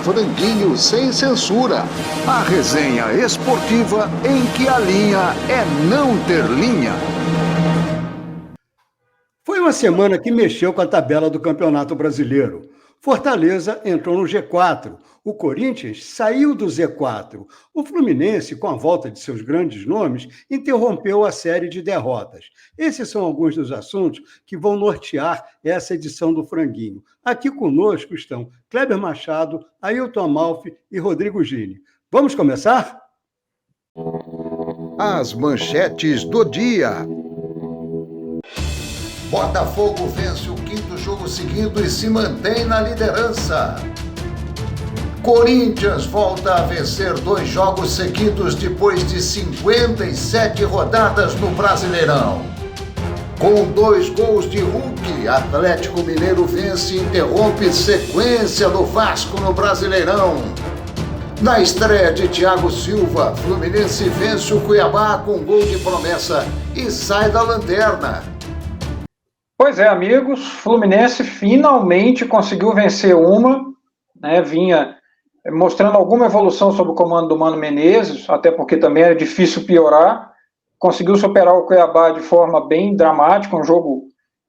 Franguinho sem censura. A resenha esportiva em que a linha é não ter linha. Foi uma semana que mexeu com a tabela do Campeonato Brasileiro. Fortaleza entrou no G4, o Corinthians saiu do Z4. O Fluminense, com a volta de seus grandes nomes, interrompeu a série de derrotas. Esses são alguns dos assuntos que vão nortear essa edição do Franguinho. Aqui conosco estão Kleber Machado, Ailton Amalfi e Rodrigo Gini. Vamos começar? As manchetes do dia. Botafogo vence o quinto jogo seguido e se mantém na liderança. Corinthians volta a vencer 2 jogos seguidos depois de 57 rodadas no Brasileirão. Com 2 gols de Hulk, Atlético Mineiro vence e interrompe sequência do Vasco no Brasileirão. Na estreia de Thiago Silva, Fluminense vence o Cuiabá com gol de promessa e sai da lanterna. Pois é, amigos, Fluminense finalmente conseguiu vencer uma, né, vinha mostrando alguma evolução sob o comando do Mano Menezes, até porque também era difícil piorar, conseguiu superar o Cuiabá de forma bem dramática, um jogo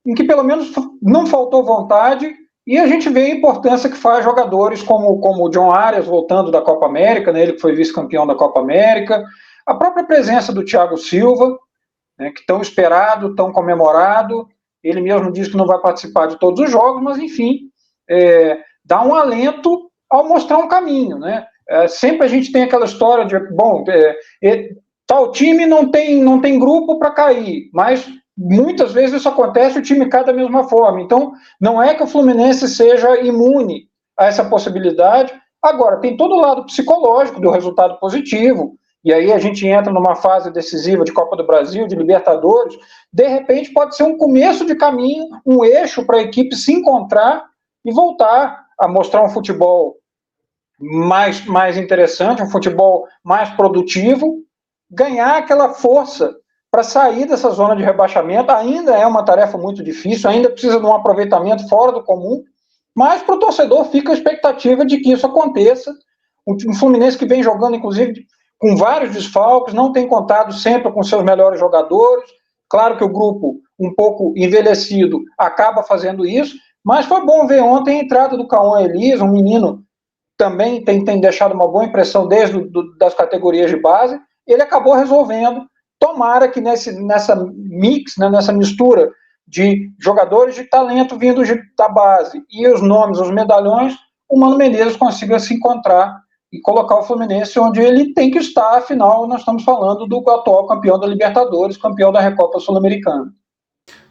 em que pelo menos não faltou vontade, e a gente vê a importância que faz jogadores como o John Arias voltando da Copa América, né, ele que foi vice-campeão da Copa América, a própria presença do Thiago Silva, né, que tão esperado, tão comemorado. Ele mesmo diz que não vai participar de todos os jogos, mas, enfim, dá um alento ao mostrar um caminho, né? Sempre a gente tem aquela história de, tal time não tem grupo para cair, mas muitas vezes isso acontece e o time cai da mesma forma. Então, não é que o Fluminense seja imune a essa possibilidade. Agora, tem todo o lado psicológico do resultado positivo, e aí a gente entra numa fase decisiva de Copa do Brasil, de Libertadores. De repente pode ser um começo de caminho, um eixo para a equipe se encontrar e voltar a mostrar um futebol mais interessante, um futebol mais produtivo, ganhar aquela força para sair dessa zona de rebaixamento. Ainda é uma tarefa muito difícil, ainda precisa de um aproveitamento fora do comum, mas para o torcedor fica a expectativa de que isso aconteça. Um Fluminense que vem jogando, inclusive, com vários desfalques, não tem contado sempre com seus melhores jogadores. Claro que o grupo, um pouco envelhecido, acaba fazendo isso, mas foi bom ver ontem a entrada do Cauã Elias, um menino também tem deixado uma boa impressão desde das categorias de base. Ele acabou resolvendo. Tomara que nessa mix, né, nessa mistura de jogadores de talento vindos da base e os nomes, os medalhões, o Mano Menezes consiga se encontrar e colocar o Fluminense onde ele tem que estar. Afinal, nós estamos falando do atual campeão da Libertadores, campeão da Recopa Sul-Americana.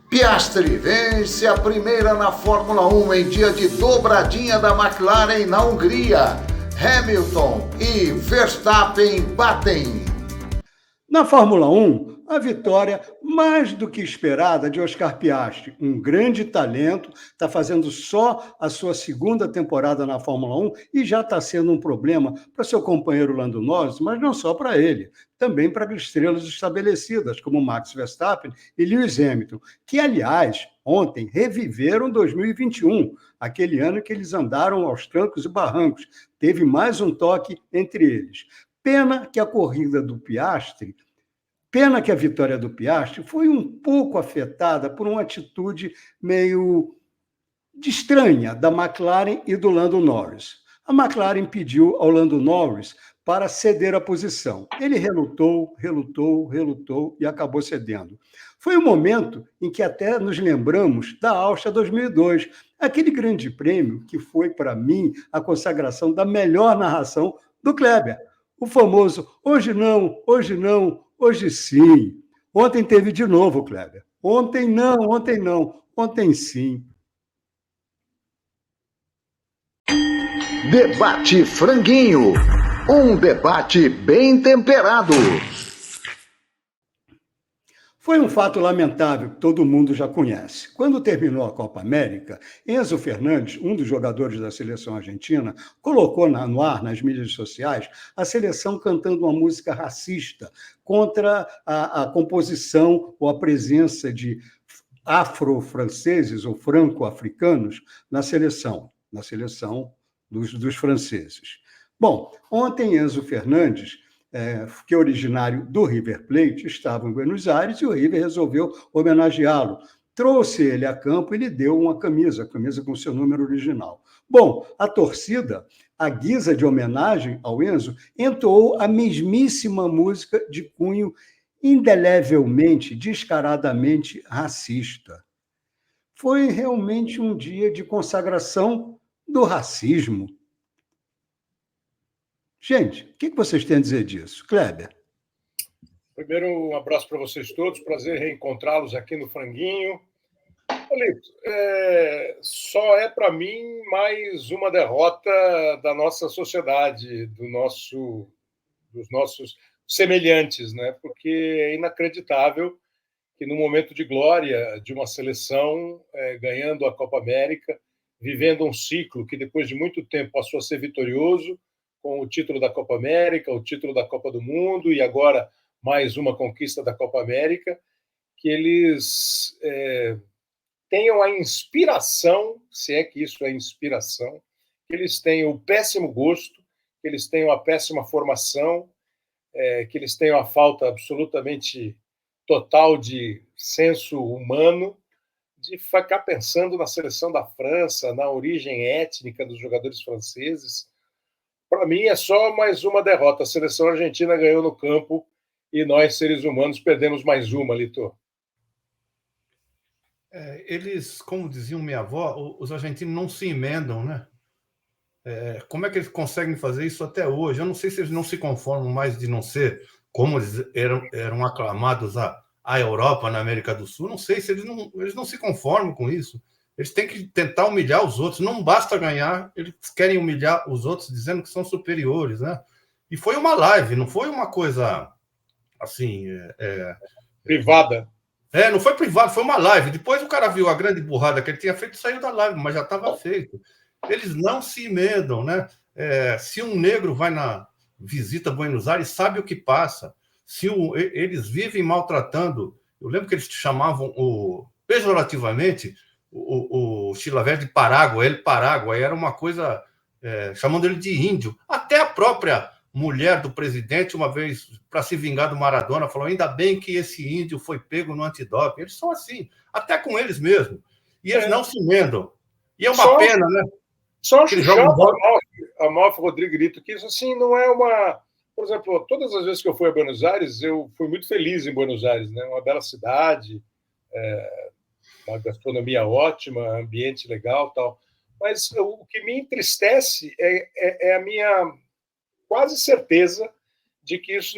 Piastri vence a primeira na Fórmula 1 em dia de dobradinha da McLaren na Hungria. Hamilton e Verstappen batem. Na Fórmula 1, a vitória mais do que esperada de Oscar Piastri, um grande talento, está fazendo só a sua segunda temporada na Fórmula 1 e já está sendo um problema para seu companheiro Lando Norris, mas não só para ele, também para estrelas estabelecidas como Max Verstappen e Lewis Hamilton, que, aliás, ontem reviveram 2021, aquele ano que eles andaram aos trancos e barrancos. Teve mais um toque entre eles. Pena que a vitória do Piastri foi um pouco afetada por uma atitude meio estranha da McLaren e do Lando Norris. A McLaren pediu ao Lando Norris para ceder a posição. Ele relutou e acabou cedendo. Foi um momento em que até nos lembramos da Áustria 2002, aquele grande prêmio que foi, para mim, a consagração da melhor narração do Kleber. O famoso hoje não, hoje sim. Ontem teve de novo, Kleber. Ontem não, ontem sim. Debate Franguinho. Um debate bem temperado. Foi um fato lamentável que todo mundo já conhece. Quando terminou a Copa América, Enzo Fernandes, um dos jogadores da seleção argentina, colocou no ar, nas mídias sociais, a seleção cantando uma música racista contra a composição ou a presença de afro-franceses ou franco-africanos na seleção dos franceses. Bom, ontem Enzo Fernandes, que é originário do River Plate, estava em Buenos Aires e o River resolveu homenageá-lo. Trouxe ele a campo e lhe deu uma camisa, a camisa com seu número original. Bom, a torcida, à guisa de homenagem ao Enzo, entoou a mesmíssima música de cunho indelevelmente, descaradamente racista. Foi realmente um dia de consagração do racismo. Gente, o que vocês têm a dizer disso? Kleber? Primeiro, um abraço para vocês todos, prazer reencontrá-los aqui no Franguinho. Olito, só é para mim mais uma derrota da nossa sociedade, dos nossos semelhantes, né? Porque é inacreditável que no momento de glória de uma seleção ganhando a Copa América, vivendo um ciclo que depois de muito tempo passou a ser vitorioso, com o título da Copa América, o título da Copa do Mundo e agora mais uma conquista da Copa América, que eles tenham a inspiração, se é que isso é inspiração, que eles tenham o péssimo gosto, que eles tenham a péssima formação, que eles tenham a falta absolutamente total de senso humano, de ficar pensando na seleção da França, na origem étnica dos jogadores franceses. Para mim, é só mais uma derrota. A seleção argentina ganhou no campo e nós, seres humanos, perdemos mais uma, Lito. Eles, como diziam minha avó, os argentinos não se emendam, né? Como é que eles conseguem fazer isso até hoje? Eu não sei se eles não se conformam mais de não ser como eles eram aclamados à Europa, na América do Sul. Não sei se eles não se conformam com isso. Eles têm que tentar humilhar os outros. Não basta ganhar, eles querem humilhar os outros dizendo que são superiores, né? E foi uma live, não foi uma coisa assim... privada. Não foi privado, foi uma live. Depois o cara viu a grande burrada que ele tinha feito e saiu da live, mas já estava feito. Eles não se emendam, né? Se um negro vai na visita a Buenos Aires, sabe o que passa. Eles vivem maltratando. Eu lembro que eles chamavam pejorativamente o Chilavert de Parágua, ele Parágua, era uma coisa chamando ele de índio. Até a própria mulher do presidente, uma vez, para se vingar do Maradona, falou: ainda bem que esse índio foi pego no antidoping. Eles são assim, até com eles mesmo. E eles não se emendam. E é uma pena, né? Só acho chato a Malfa Rodrigues, que isso assim não é uma... Por exemplo, todas as vezes que eu fui a Buenos Aires, eu fui muito feliz em Buenos Aires, né? Uma bela cidade, uma gastronomia ótima, ambiente legal, tal. Mas o que me entristece é a minha quase certeza de que isso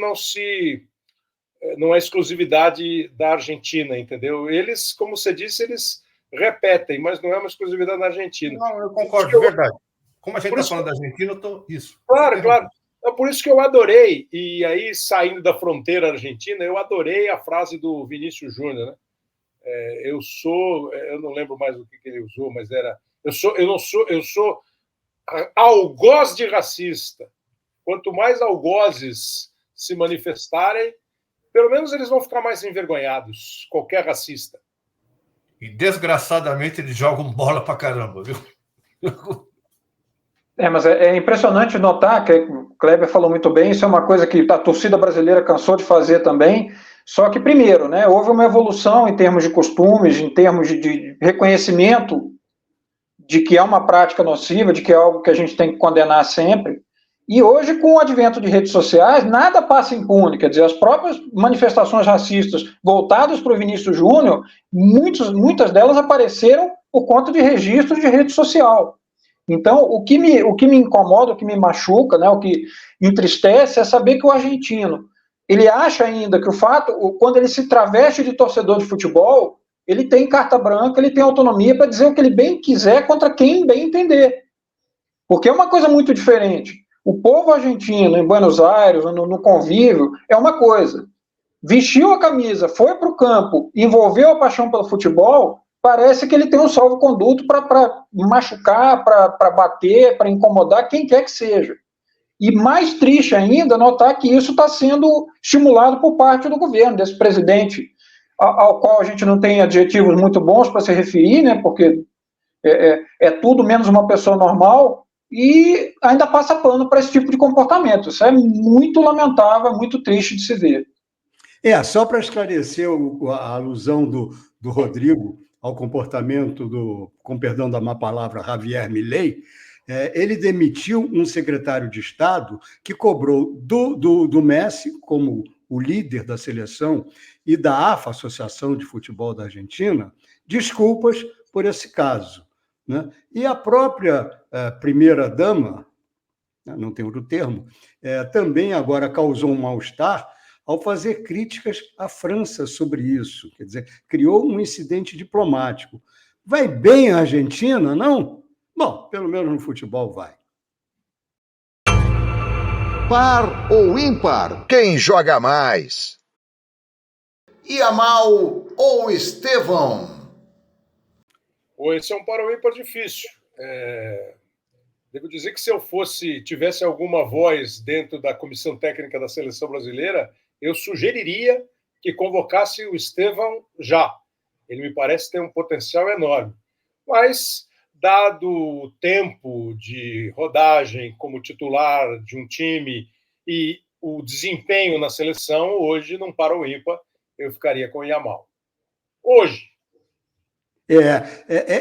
não é exclusividade da Argentina, entendeu? Eles, como você disse, eles repetem, mas não é uma exclusividade da Argentina. Não, eu concordo, é verdade. Como a gente está falando da Argentina, eu tô... Isso. Claro, claro. É por isso que eu adorei, e aí, saindo da fronteira argentina, eu adorei a frase do Vinícius Júnior, né? Eu não lembro mais o que ele usou, mas era... Eu sou algoz de racista. Quanto mais algozes se manifestarem, pelo menos eles vão ficar mais envergonhados, qualquer racista. E, desgraçadamente, eles jogam bola pra caramba, viu? Mas é impressionante notar que o Kleber falou muito bem, isso é uma coisa que a torcida brasileira cansou de fazer também, só que, primeiro, né, houve uma evolução em termos de costumes, em termos de reconhecimento de que é uma prática nociva, de que é algo que a gente tem que condenar sempre. E hoje, com o advento de redes sociais, nada passa impune. Quer dizer, as próprias manifestações racistas voltadas para o Vinícius Júnior, muitas delas apareceram por conta de registros de rede social. Então, o que me incomoda, o que me machuca, né, o que entristece, é saber que o argentino, ele acha ainda que o fato, quando ele se traveste de torcedor de futebol, ele tem carta branca, ele tem autonomia para dizer o que ele bem quiser contra quem bem entender. Porque é uma coisa muito diferente. O povo argentino, em Buenos Aires, no convívio, é uma coisa. Vestiu a camisa, foi para o campo, envolveu a paixão pelo futebol, parece que ele tem um salvo-conduto para machucar, para bater, para incomodar quem quer que seja. E mais triste ainda notar que isso está sendo estimulado por parte do governo, desse presidente, ao qual a gente não tem adjetivos muito bons para se referir, né, porque é tudo menos uma pessoa normal, e ainda passa pano para esse tipo de comportamento. Isso é muito lamentável, muito triste de se ver. Só para esclarecer a alusão do Rodrigo ao comportamento com perdão da má palavra, Javier Milei, ele demitiu um secretário de Estado que cobrou do Messi, como o líder da seleção, e da AFA, Associação de Futebol da Argentina, desculpas por esse caso. Né? E a própria primeira-dama, não tem outro termo, também agora causou um mal-estar ao fazer críticas à França sobre isso. Quer dizer, criou um incidente diplomático. Vai bem a Argentina, não? Bom, pelo menos no futebol vai. Par ou ímpar? Quem joga mais? Yamal ou Estevão? Esse é um par ou ímpar difícil. Devo dizer que se eu tivesse alguma voz dentro da comissão técnica da seleção brasileira, eu sugeriria que convocasse o Estevão já. Ele me parece ter um potencial enorme. Mas, dado o tempo de rodagem como titular de um time e o desempenho na seleção, hoje, num par ou ímpar, eu ficaria com o Yamal. Hoje.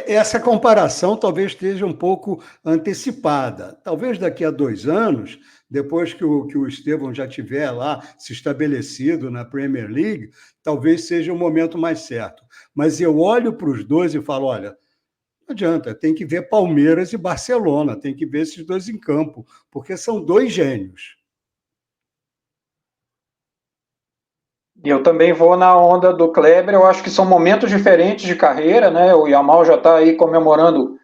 Essa comparação talvez esteja um pouco antecipada. Talvez daqui a 2 anos, depois que o Estevão já tiver lá se estabelecido na Premier League, talvez seja o momento mais certo. Mas eu olho para os dois e falo, olha, não adianta, tem que ver Palmeiras e Barcelona, tem que ver esses dois em campo, porque são 2 gênios. E eu também vou na onda do Kleber, eu acho que são momentos diferentes de carreira, né? O Yamal já está aí comemorando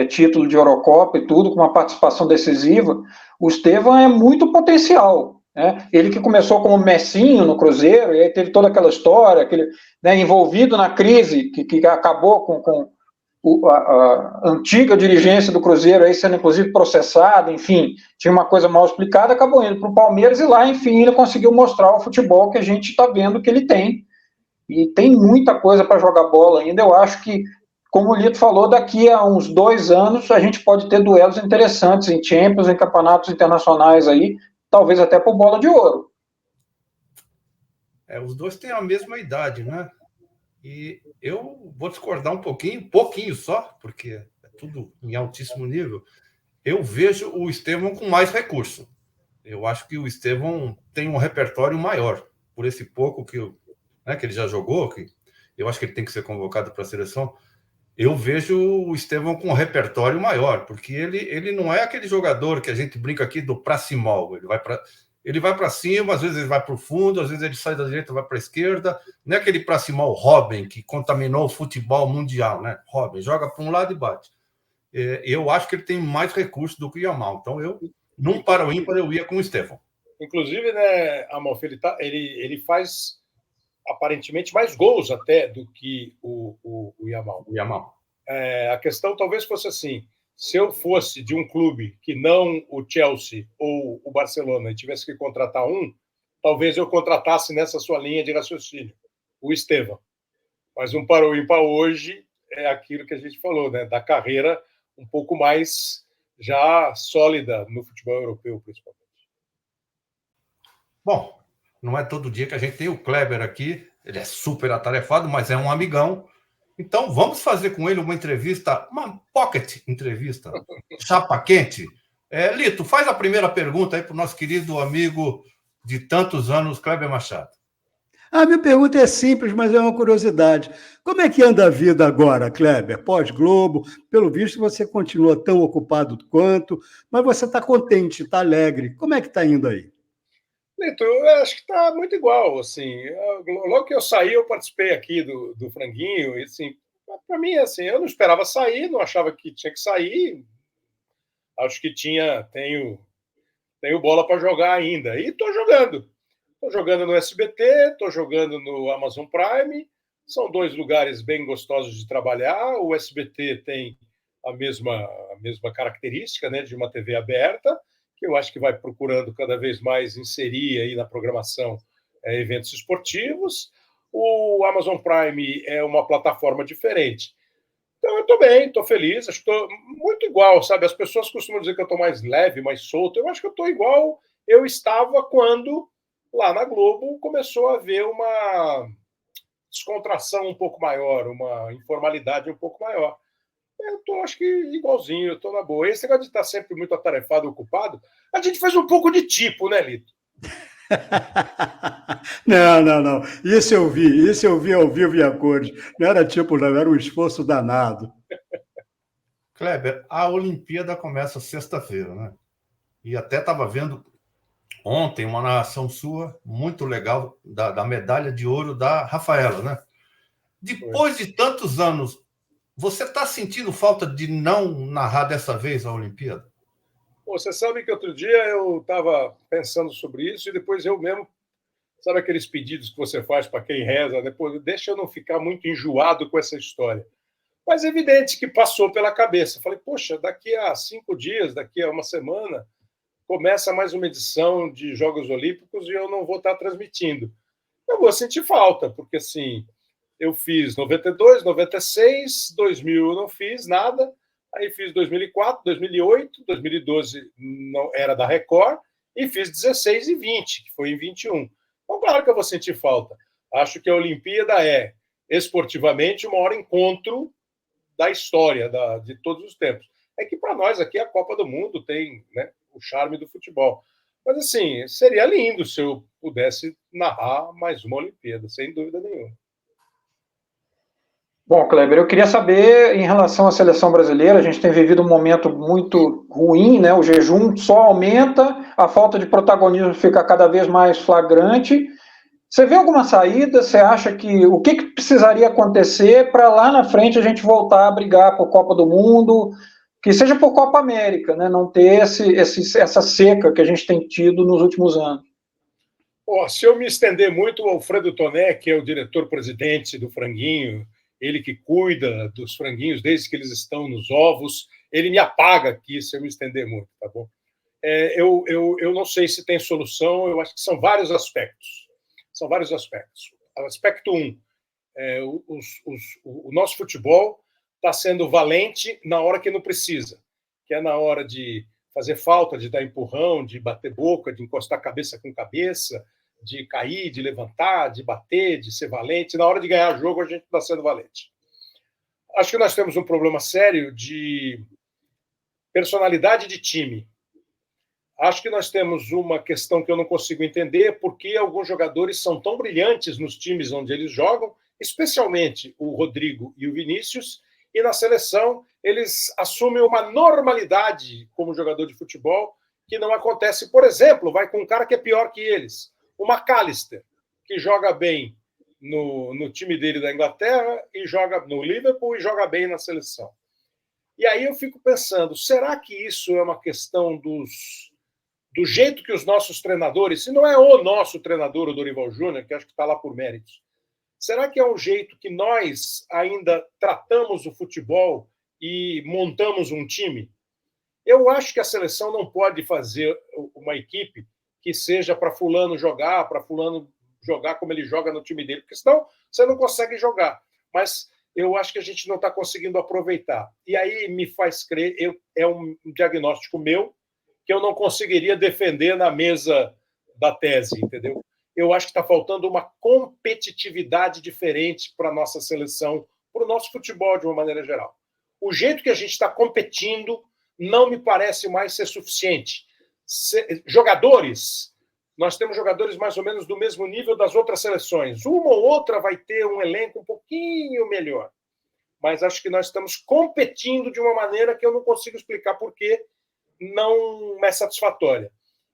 título de Eurocopa e tudo, com uma participação decisiva. O Estevão é muito potencial, né? Ele que começou como Messinho no Cruzeiro, e aí teve toda aquela história, envolvido na crise que acabou com a antiga dirigência do Cruzeiro aí sendo inclusive processada, enfim, tinha uma coisa mal explicada, acabou indo para o Palmeiras e lá, enfim, ele conseguiu mostrar o futebol que a gente está vendo que ele tem. E tem muita coisa para jogar bola ainda. Eu acho que, como o Lito falou, daqui a uns 2 anos a gente pode ter duelos interessantes em Champions, em campeonatos internacionais aí, talvez até por bola de ouro. Os dois têm a mesma idade, né? E eu vou discordar um pouquinho só, porque é tudo em altíssimo nível. Eu vejo o Estevão com mais recurso. Eu acho que o Estevão tem um repertório maior, por esse pouco que ele já jogou, que eu acho que ele tem que ser convocado para a seleção. Eu vejo o Estevão com um repertório maior, porque ele não é aquele jogador que a gente brinca aqui do praçimol. Ele vai para cima, às vezes ele vai para o fundo, às vezes ele sai da direita e vai para a esquerda. Não é aquele praçimol Robin que contaminou o futebol mundial, né? Robin joga para um lado e bate. Eu acho que ele tem mais recursos do que o Yamal. Então, num para o ímpar, eu ia com o Estevão. Inclusive, né, Amalfi, ele faz aparentemente mais gols até do que o Yamal. O Yamal. A questão talvez fosse assim: se eu fosse de um clube que não o Chelsea ou o Barcelona e tivesse que contratar talvez eu contratasse nessa sua linha de raciocínio, o Estevão. Mas um para o ímpar hoje é aquilo que a gente falou, né, da carreira um pouco mais já sólida no futebol europeu, principalmente. Bom, não é todo dia que a gente tem o Kleber aqui, ele é super atarefado, mas é um amigão. Então, vamos fazer com ele uma entrevista, uma pocket entrevista, chapa quente. Lito, faz a primeira pergunta aí para o nosso querido amigo de tantos anos, Kleber Machado. A minha pergunta é simples, mas é uma curiosidade. Como é que anda a vida agora, Kleber? Pós-Globo, pelo visto você continua tão ocupado quanto, mas você está contente, está alegre. Como é que está indo aí? Lito, eu acho que está muito igual, assim. Logo que eu saí, eu participei aqui do Franguinho, e assim, para mim, assim, eu não esperava sair, não achava que tinha que sair. Acho que tenho bola para jogar ainda. E estou jogando. Estou jogando no SBT, estou jogando no Amazon Prime. São 2 lugares bem gostosos de trabalhar. O SBT tem a mesma característica, né, de uma TV aberta, que eu acho que vai procurando cada vez mais inserir aí na programação eventos esportivos. O Amazon Prime é uma plataforma diferente. Então, eu estou bem, estou feliz, acho que estou muito igual, sabe? As pessoas costumam dizer que eu estou mais leve, mais solto. Eu acho que eu estou igual eu estava quando, lá na Globo, começou a haver uma descontração um pouco maior, uma informalidade um pouco maior. Eu estou, acho que, igualzinho, eu estou na boa. Esse negócio de estar sempre muito atarefado, ocupado, a gente faz um pouco de tipo, né, Lito? Não. Isso eu vi ao vivo e a cores. Não era tipo, não, era um esforço danado. Kleber, a Olimpíada começa sexta-feira, né? E até estava vendo ontem uma narração sua muito legal da medalha de ouro da Rafaela, né? Depois de tantos anos, você está sentindo falta de não narrar dessa vez a Olimpíada? Pô, você sabe que outro dia eu estava pensando sobre isso e depois eu mesmo, sabe aqueles pedidos que você faz para quem reza, depois deixa eu não ficar muito enjoado com essa história. Mas é evidente que passou pela cabeça. Falei, poxa, daqui a 5 dias, daqui a uma semana, começa mais uma edição de Jogos Olímpicos e eu não vou estar transmitindo. Eu vou sentir falta, porque assim, eu fiz 92, 96, 2000 eu não fiz nada, aí fiz 2004, 2008, 2012 não era da Record, e fiz 16 e 20, que foi em 21. Então, claro que eu vou sentir falta. Acho que a Olimpíada é, esportivamente, o maior encontro da história, de todos os tempos. É que para nós aqui a Copa do Mundo tem, né, o charme do futebol. Mas assim, seria lindo se eu pudesse narrar mais uma Olimpíada, sem dúvida nenhuma. Bom, Kleber, eu queria saber em relação à seleção brasileira, a gente tem vivido um momento muito ruim, né? O jejum só aumenta, a falta de protagonismo fica cada vez mais flagrante. Você vê alguma saída? Você acha que o que precisaria acontecer para lá na frente a gente voltar a brigar por Copa do Mundo, que seja por Copa América, né? Não ter essa seca que a gente tem tido nos últimos anos. Oh, se eu me estender muito, o Alfredo Toné, que é o diretor-presidente do Franguinho, ele que cuida dos franguinhos desde que eles estão nos ovos, ele me apaga aqui se eu me estender muito, tá bom? Eu não sei se tem solução, eu acho que são vários aspectos. São vários aspectos. Aspecto 1, o nosso futebol está sendo valente na hora que não precisa, que é na hora de fazer falta, de dar empurrão, de bater boca, de encostar cabeça com cabeça, de cair, de levantar, de bater, de ser valente. Na hora de ganhar jogo, a gente está sendo valente. Acho que nós temos um problema sério de personalidade de time. Acho que nós temos uma questão que eu não consigo entender, porque alguns jogadores são tão brilhantes nos times onde eles jogam, especialmente o Rodrigo e o Vinícius, e na seleção eles assumem uma normalidade como jogador de futebol que não acontece. Por exemplo, vai com um cara que é pior que eles, o McAllister, que joga bem no time dele da Inglaterra, e joga no Liverpool e joga bem na seleção. E aí eu fico pensando, será que isso é uma questão do jeito que os nossos treinadores, se não é o nosso treinador, o Dorival Júnior, que acho que está lá por méritos, será que é um jeito que nós ainda tratamos o futebol e montamos um time? Eu acho que a seleção não pode fazer uma equipe que seja para fulano jogar como ele joga no time dele, porque senão você não consegue jogar. Mas eu acho que a gente não está conseguindo aproveitar. E aí me faz crer, é um diagnóstico meu, que eu não conseguiria defender na mesa da tese, entendeu? Eu acho que está faltando uma competitividade diferente para a nossa seleção, para o nosso futebol de uma maneira geral. O jeito que a gente está competindo não me parece mais ser suficiente. Jogadores, nós temos jogadores mais ou menos do mesmo nível das outras seleções. Uma ou outra vai ter um elenco um pouquinho melhor. Mas acho que nós estamos competindo de uma maneira que eu não consigo explicar por que não é satisfatória.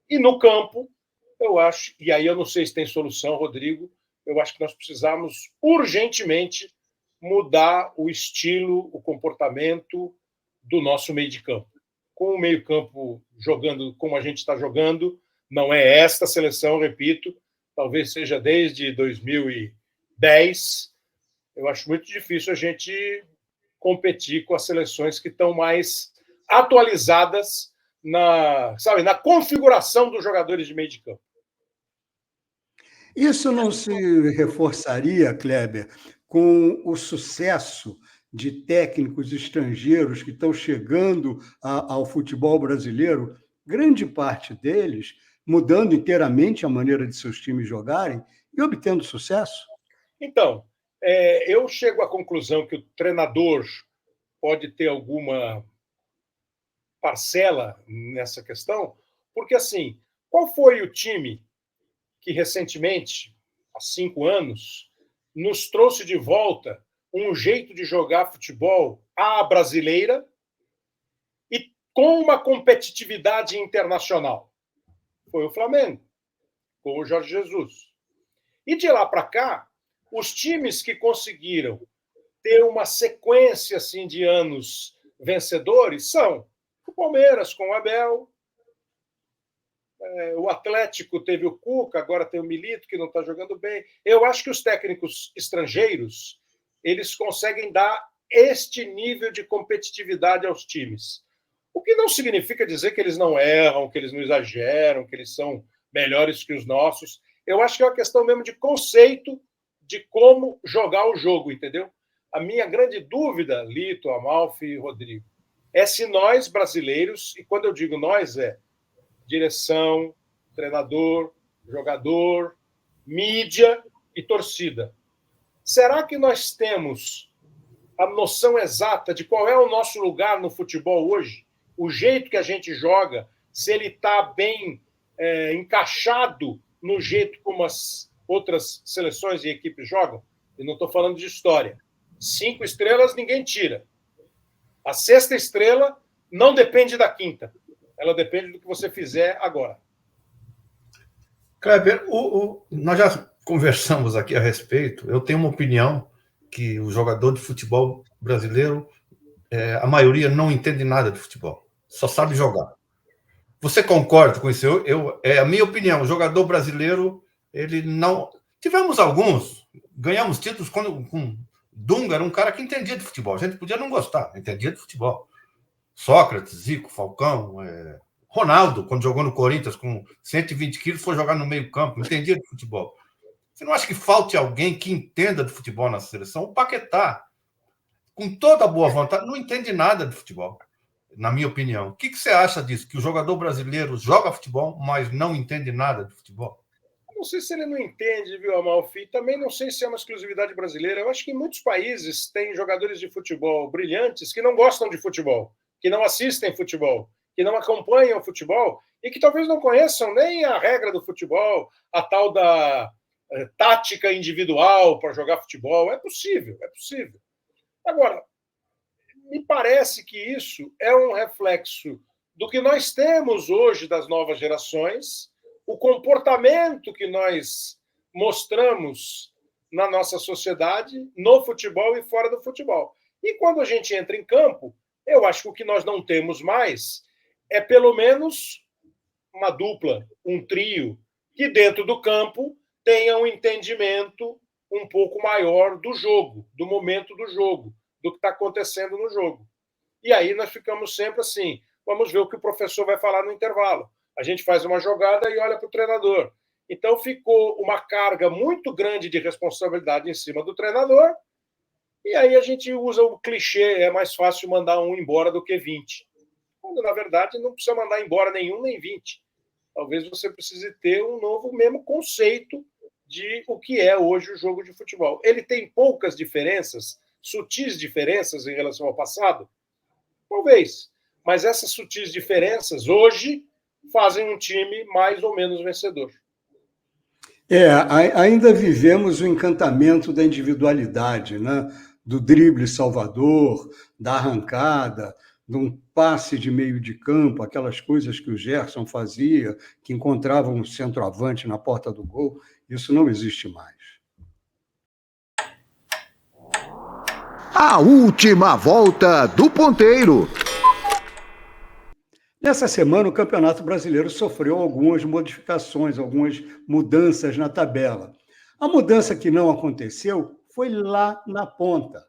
E no campo, eu acho, e aí eu não sei se tem solução, Rodrigo, eu acho que nós precisamos urgentemente mudar o estilo, o comportamento do nosso meio de campo. Com o meio campo jogando como a gente está jogando, não é esta seleção, repito, talvez seja desde 2010, eu acho muito difícil a gente competir com as seleções que estão mais atualizadas na configuração dos jogadores de meio de campo. Isso não se reforçaria, Kleber, com o sucesso de técnicos estrangeiros que estão chegando ao futebol brasileiro, grande parte deles mudando inteiramente a maneira de seus times jogarem e obtendo sucesso? Então, eu chego à conclusão que o treinador pode ter alguma parcela nessa questão, porque, assim, qual foi o time que recentemente, há 5 anos, nos trouxe de volta um jeito de jogar futebol à brasileira e com uma competitividade internacional? Foi o Flamengo, com o Jorge Jesus. E de lá para cá, os times que conseguiram ter uma sequência assim, de anos vencedores são o Palmeiras com o Abel, o Atlético teve o Cuca, agora tem o Milito, que não está jogando bem. Eu acho que os técnicos estrangeiros eles conseguem dar este nível de competitividade aos times. O que não significa dizer que eles não erram, que eles não exageram, que eles são melhores que os nossos. Eu acho que é uma questão mesmo de conceito de como jogar o jogo, entendeu? A minha grande dúvida, Lito, Amalfi e Rodrigo, é se nós, brasileiros, e quando eu digo nós, é direção, treinador, jogador, mídia e torcida. Será que nós temos a noção exata de qual é o nosso lugar no futebol hoje? O jeito que a gente joga, se ele está bem encaixado no jeito como as outras seleções e equipes jogam? E não estou falando de história. 5 estrelas ninguém tira. A 6ª estrela não depende da 5ª. Ela depende do que você fizer agora. Kleber, nós já conversamos aqui a respeito. Eu tenho uma opinião que o jogador de futebol brasileiro, a maioria não entende nada de futebol. Só sabe jogar. Você concorda com isso? É a minha opinião. O jogador brasileiro, ele não... Tivemos alguns, ganhamos títulos com Dunga, era um cara que entendia de futebol. A gente podia não gostar, entendia de futebol. Sócrates, Zico, Falcão, Ronaldo, quando jogou no Corinthians com 120 quilos, foi jogar no meio-campo, entendia de futebol. Você não acha que falte alguém que entenda de futebol na seleção? O Paquetá, com toda a boa vontade, não entende nada de futebol, na minha opinião. O que você acha disso? Que o jogador brasileiro joga futebol, mas não entende nada de futebol? Não sei se ele não entende, viu, Amalfi? Também não sei se é uma exclusividade brasileira. Eu acho que em muitos países tem jogadores de futebol brilhantes que não gostam de futebol, que não assistem futebol, que não acompanham futebol e que talvez não conheçam nem a regra do futebol, a tal da tática individual para jogar futebol. É possível, é possível. Agora, me parece que isso é um reflexo do que nós temos hoje das novas gerações, o comportamento que nós mostramos na nossa sociedade, no futebol e fora do futebol. E quando a gente entra em campo, eu acho que o que nós não temos mais é pelo menos uma dupla, um trio, que dentro do campo tenha um entendimento um pouco maior do jogo, do momento do jogo, do que está acontecendo no jogo. E aí nós ficamos sempre assim, vamos ver o que o professor vai falar no intervalo. A gente faz uma jogada e olha para o treinador. Então ficou uma carga muito grande de responsabilidade em cima do treinador, e aí a gente usa o clichê, é mais fácil mandar um embora do que 20. Quando, na verdade, não precisa mandar embora nenhum nem 20. Talvez você precise ter um novo mesmo conceito de o que é hoje o jogo de futebol. Ele tem poucas diferenças, sutis diferenças em relação ao passado? Talvez. Mas essas sutis diferenças, hoje, fazem um time mais ou menos vencedor. Ainda vivemos o encantamento da individualidade, né? Do drible salvador, da arrancada, de um passe de meio de campo, aquelas coisas que o Gerson fazia, que encontrava um centroavante na porta do gol. Isso não existe mais. A última volta do ponteiro. Nessa semana, o Campeonato Brasileiro sofreu algumas modificações, algumas mudanças na tabela. A mudança que não aconteceu foi lá na ponta.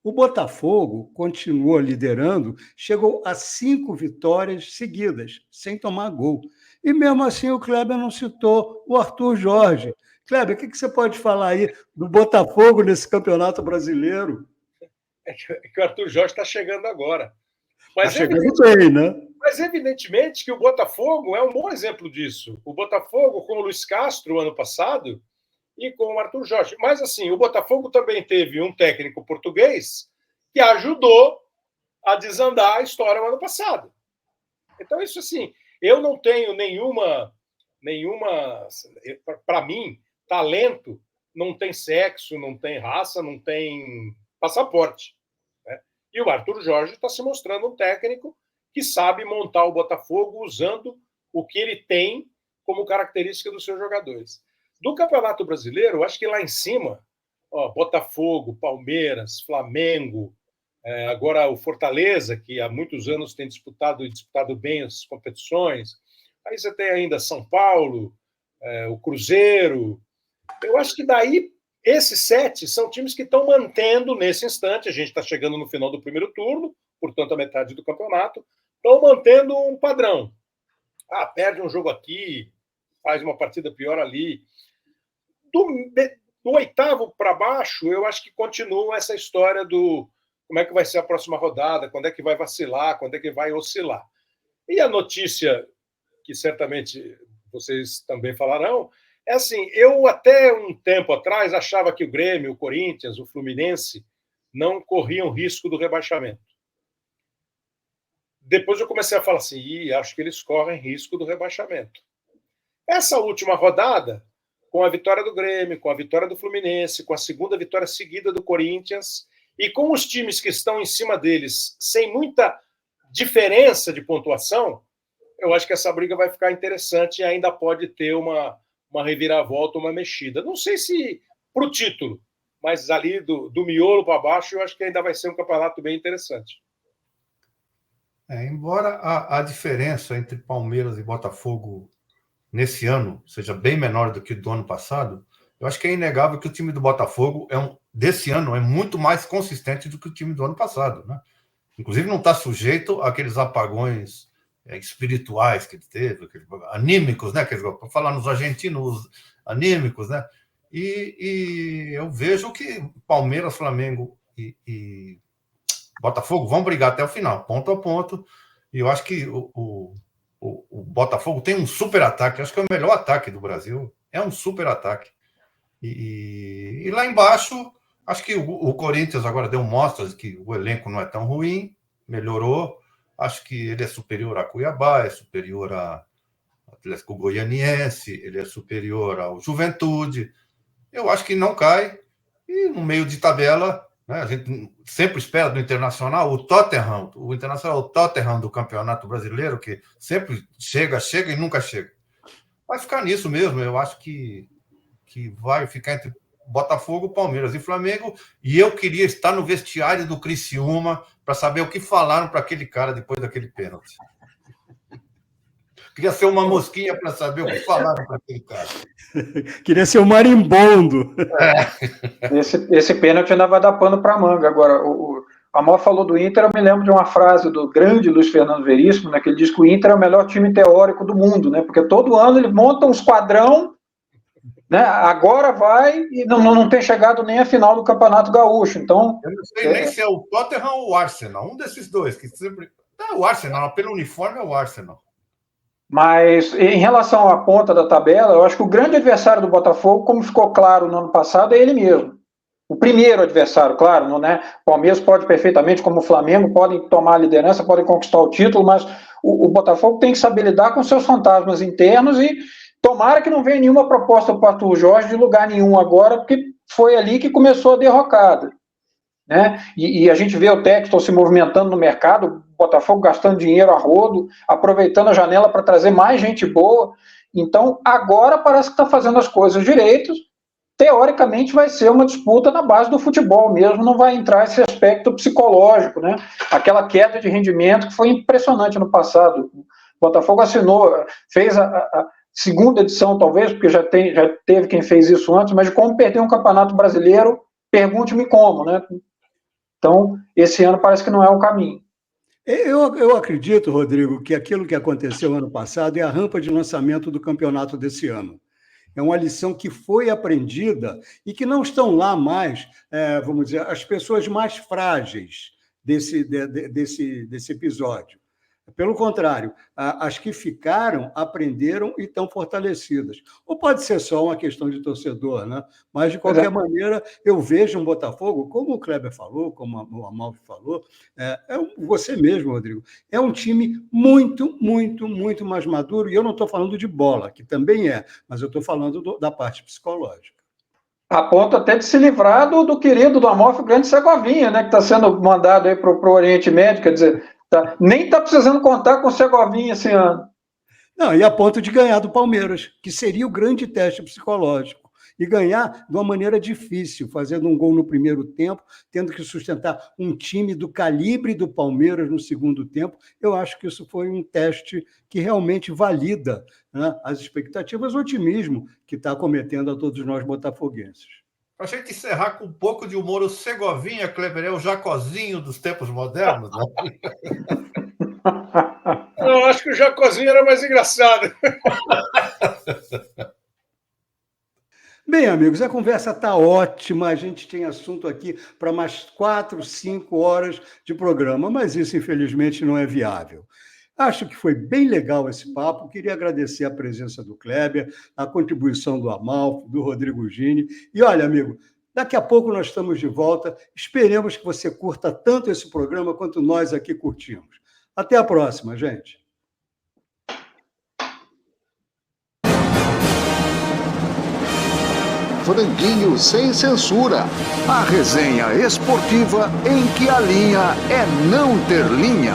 O Botafogo continuou liderando, chegou a 5 vitórias seguidas, sem tomar gol. E mesmo assim o Kleber não citou o Arthur Jorge. Kleber, o que você pode falar aí do Botafogo nesse Campeonato Brasileiro? É que o Arthur Jorge está chegando agora. Mas chegando bem, né? Mas, evidentemente, que o Botafogo é um bom exemplo disso. O Botafogo, com o Luiz Castro, ano passado, e com o Arthur Jorge. Mas, assim, o Botafogo também teve um técnico português que ajudou a desandar a história no ano passado. Então, isso, assim, eu não tenho nenhuma... Para mim, talento não tem sexo, não tem raça, não tem passaporte. Né? E o Arthur Jorge está se mostrando um técnico que sabe montar o Botafogo usando o que ele tem como característica dos seus jogadores. Do Campeonato Brasileiro, eu acho que lá em cima, Botafogo, Palmeiras, Flamengo, agora o Fortaleza, que há muitos anos tem disputado bem as competições. Aí você tem ainda São Paulo, o Cruzeiro. Eu acho que daí esses 7 são times que estão mantendo nesse instante. A gente está chegando no final do primeiro turno, portanto, a metade do campeonato. Estão mantendo um padrão. Perde um jogo aqui, faz uma partida pior ali. Do 8º para baixo, eu acho que continua essa história do como é que vai ser a próxima rodada, quando é que vai vacilar, quando é que vai oscilar. E a notícia, que certamente vocês também falarão, é assim, eu até um tempo atrás achava que o Grêmio, o Corinthians, o Fluminense não corriam risco do rebaixamento. Depois eu comecei a falar assim, acho que eles correm risco do rebaixamento. Essa última rodada, com a vitória do Grêmio, com a vitória do Fluminense, com a segunda vitória seguida do Corinthians, e com os times que estão em cima deles, sem muita diferença de pontuação, eu acho que essa briga vai ficar interessante e ainda pode ter uma reviravolta, uma mexida. Não sei se para o título, mas ali do miolo para baixo, eu acho que ainda vai ser um campeonato bem interessante. Embora a diferença entre Palmeiras e Botafogo nesse ano seja bem menor do que do ano passado, eu acho que é inegável que o time do Botafogo desse ano é muito mais consistente do que o time do ano passado, né? Inclusive não está sujeito àqueles apagões espirituais que ele teve, anímicos, né? Para falar nos argentinos, anímicos, né? E eu vejo que Palmeiras, Flamengo e Botafogo vão brigar até o final, ponto a ponto. E eu acho que o Botafogo tem um super ataque, acho que é o melhor ataque do Brasil, é um super ataque. E lá embaixo, acho que o Corinthians agora deu mostras que o elenco não é tão ruim, melhorou. Acho que ele é superior a Cuiabá, é superior a Atlético Goianiense, ele é superior ao Juventude. Eu acho que não cai. E no meio de tabela, né, a gente sempre espera do Internacional o Tottenham. O Internacional é o Tottenham do Campeonato Brasileiro, que sempre chega e nunca chega. Vai ficar nisso mesmo. Eu acho que vai ficar entre Botafogo, Palmeiras e Flamengo. E eu queria estar no vestiário do Criciúma para saber o que falaram para aquele cara depois daquele pênalti. Queria ser uma mosquinha para saber o que falaram para aquele cara. Queria ser um marimbondo. Esse pênalti ainda vai dar pano para manga. Agora, o Amor falou do Inter, eu me lembro de uma frase do grande Luiz Fernando Veríssimo, né, que ele diz que o Inter é o melhor time teórico do mundo, né, porque todo ano ele monta um esquadrão, né, agora vai e não tem chegado nem a final do Campeonato Gaúcho. Então, eu não sei nem se é o Tottenham ou o Arsenal, um desses dois, que sempre... o Arsenal, pelo uniforme é o Arsenal. Mas, em relação à ponta da tabela, eu acho que o grande adversário do Botafogo, como ficou claro no ano passado, é ele mesmo. O primeiro adversário, claro, não, né? O Palmeiras pode perfeitamente, como o Flamengo, podem tomar a liderança, podem conquistar o título, mas o Botafogo tem que saber lidar com seus fantasmas internos e tomara que não venha nenhuma proposta para o Arthur Jorge de lugar nenhum agora, porque foi ali que começou a derrocada. Né? E a gente vê o Textor se movimentando no mercado, o Botafogo gastando dinheiro a rodo, aproveitando a janela para trazer mais gente boa. Então, agora parece que está fazendo as coisas direitos. Teoricamente, vai ser uma disputa na base do futebol mesmo, não vai entrar esse aspecto psicológico, né? Aquela queda de rendimento que foi impressionante no passado. O Botafogo assinou, fez a segunda edição, talvez, porque já teve quem fez isso antes, mas de como perder um campeonato brasileiro, pergunte-me como, né? Então, esse ano parece que não é o caminho. Eu acredito, Rodrigo, que aquilo que aconteceu ano passado é a rampa de lançamento do campeonato desse ano. É uma lição que foi aprendida e que não estão lá mais, vamos dizer, as pessoas mais frágeis desse episódio. Pelo contrário, as que ficaram aprenderam e estão fortalecidas. Ou pode ser só uma questão de torcedor, né? Mas, de qualquer maneira, eu vejo um Botafogo, como o Kleber falou, como o Amalfi falou, você mesmo, Rodrigo, é um time muito, muito, muito mais maduro, e eu não estou falando de bola, que também mas eu estou falando da parte psicológica. A ponto até de se livrar do querido do Amalfi, o grande Segovinha, né, que está sendo mandado aí para o Oriente Médio, quer dizer, nem está precisando contar com o Segovinha esse ano. Não, e a ponto de ganhar do Palmeiras, que seria o grande teste psicológico. E ganhar de uma maneira difícil, fazendo um gol no primeiro tempo, tendo que sustentar um time do calibre do Palmeiras no segundo tempo. Eu acho que isso foi um teste que realmente valida, né, as expectativas, o otimismo que está acometendo a todos nós botafoguenses. Para a gente encerrar com um pouco de humor, o Segovinha, Kleber, é o Jacozinho dos tempos modernos. Né? Eu acho que o Jacozinho era mais engraçado. Bem, amigos, a conversa está ótima, a gente tem assunto aqui para mais 4, 5 horas de programa, mas isso, infelizmente, não é viável. Acho que foi bem legal esse papo, queria agradecer a presença do Kleber, a contribuição do Amalfi, do Rodrigo Gini, e olha, amigo, daqui a pouco nós estamos de volta, esperemos que você curta tanto esse programa quanto nós aqui curtimos. Até a próxima, gente. Franguinho sem censura. A resenha esportiva em que a linha é não ter linha.